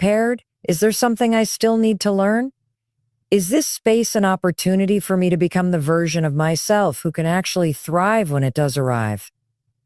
prepared? Is there something I still need to learn? Is this space an opportunity for me to become the version of myself who can actually thrive when it does arrive?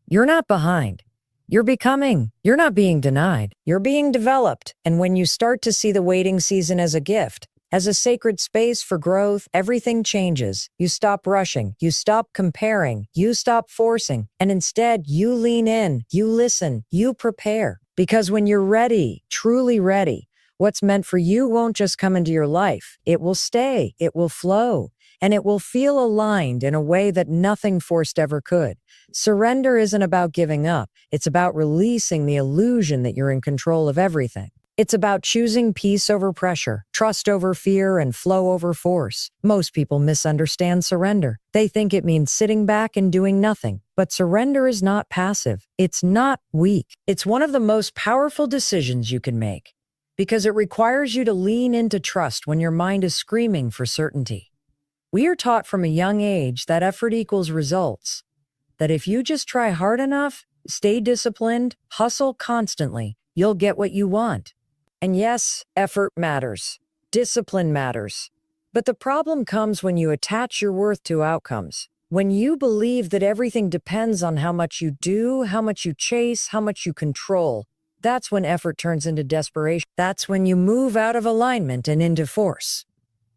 You're not behind. You're becoming. You're not being denied. You're being developed. And when you start to see the waiting season as a gift, as a sacred space for growth, everything changes. You stop rushing. You stop comparing. You stop forcing. And instead, you lean in. You listen. You prepare. Because when you're ready, truly ready, what's meant for you won't just come into your life. It will stay. It will flow. And it will feel aligned in a way that nothing forced ever could. Surrender isn't about giving up. It's about releasing the illusion that you're in control of everything. It's about choosing peace over pressure, trust over fear, and flow over force. Most people misunderstand surrender. They think it means sitting back and doing nothing. But surrender is not passive. It's not weak. It's one of the most powerful decisions you can make because it requires you to lean into trust when your mind is screaming for certainty. We are taught from a young age that effort equals results, that if you just try hard enough, stay disciplined, hustle constantly, you'll get what you want. And yes, effort matters. Discipline matters. But the problem comes when you attach your worth to outcomes. When you believe that everything depends on how much you do, how much you chase, how much you control, that's when effort turns into desperation. That's when you move out of alignment and into force.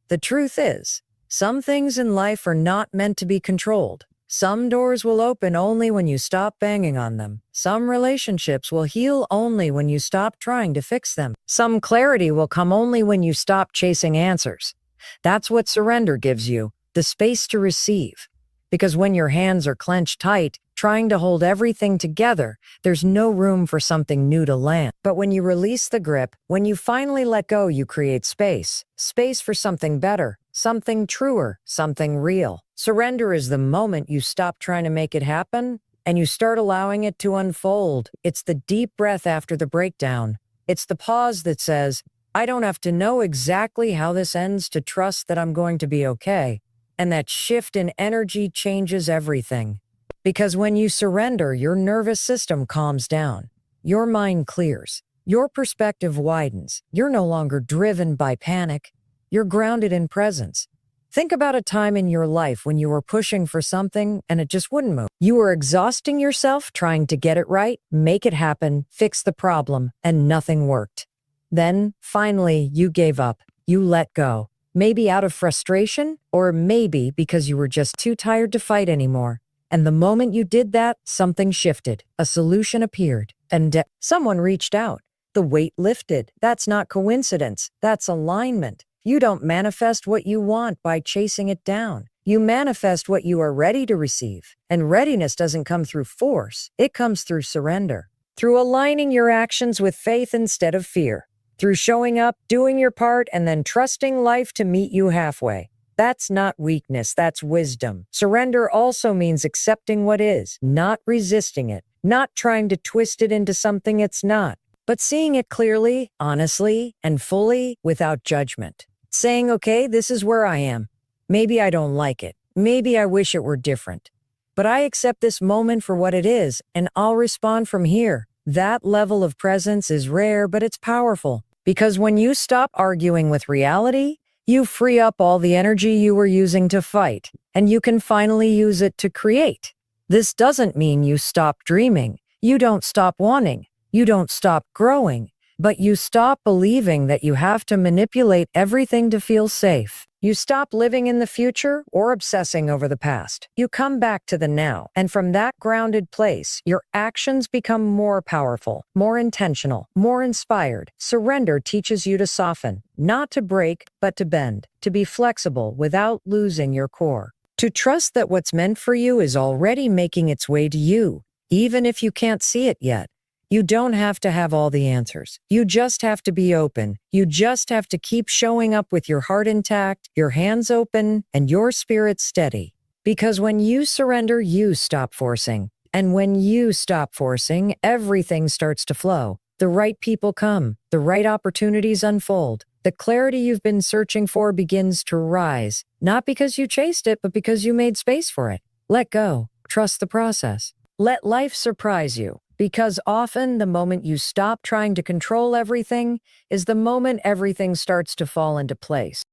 The truth is, some things in life are not meant to be controlled. Some doors will open only when you stop banging on them. Some relationships will heal only when you stop trying to fix them. Some clarity will come only when you stop chasing answers. That's what surrender gives you, the space to receive. Because when your hands are clenched tight, trying to hold everything together, there's no room for something new to land. But when you release the grip, when you finally let go, you create space. Space for something better, something truer, something real. Surrender is the moment you stop trying to make it happen and you start allowing it to unfold. It's the deep breath after the breakdown. It's the pause that says, I don't have to know exactly how this ends to trust that I'm going to be okay. And that shift in energy changes everything. Because when you surrender, your nervous system calms down. Your mind clears. Your perspective widens. You're no longer driven by panic. You're grounded in presence. Think about a time in your life when you were pushing for something and it just wouldn't move. You were exhausting yourself trying to get it right, make it happen, fix the problem, and nothing worked. Then, finally, you gave up. You let go. Maybe out of frustration, or maybe because you were just too tired to fight anymore. And the moment you did that, something shifted. A solution appeared. And someone reached out. The weight lifted. That's not coincidence. That's alignment. You don't manifest what you want by chasing it down. You manifest what you are ready to receive. And readiness doesn't come through force. It comes through surrender. Through aligning your actions with faith instead of fear. Through showing up, doing your part, and then trusting life to meet you halfway. That's not weakness, that's wisdom. Surrender also means accepting what is, not resisting it, not trying to twist it into something it's not, but seeing it clearly, honestly, and fully without judgment. Saying, okay, this is where I am. Maybe I don't like it. Maybe I wish it were different. But I accept this moment for what it is, and I'll respond from here. That level of presence is rare, but it's powerful. Because when you stop arguing with reality, you free up all the energy you were using to fight, and you can finally use it to create. This doesn't mean you stop dreaming. You don't stop wanting. You don't stop growing. But you stop believing that you have to manipulate everything to feel safe. You stop living in the future or obsessing over the past. You come back to the now, and from that grounded place, your actions become more powerful, more intentional, more inspired. Surrender teaches you to soften, not to break, but to bend, to be flexible without losing your core, to trust that what's meant for you is already making its way to you, even if you can't see it yet. You don't have to have all the answers. You just have to be open. You just have to keep showing up with your heart intact, your hands open, and your spirit steady. Because when you surrender, you stop forcing. And when you stop forcing, everything starts to flow. The right people come. The right opportunities unfold. The clarity you've been searching for begins to rise. Not because you chased it, but because you made space for it. Let go. Trust the process. Let life surprise you. Because often the moment you stop trying to control everything is the moment everything starts to fall into place.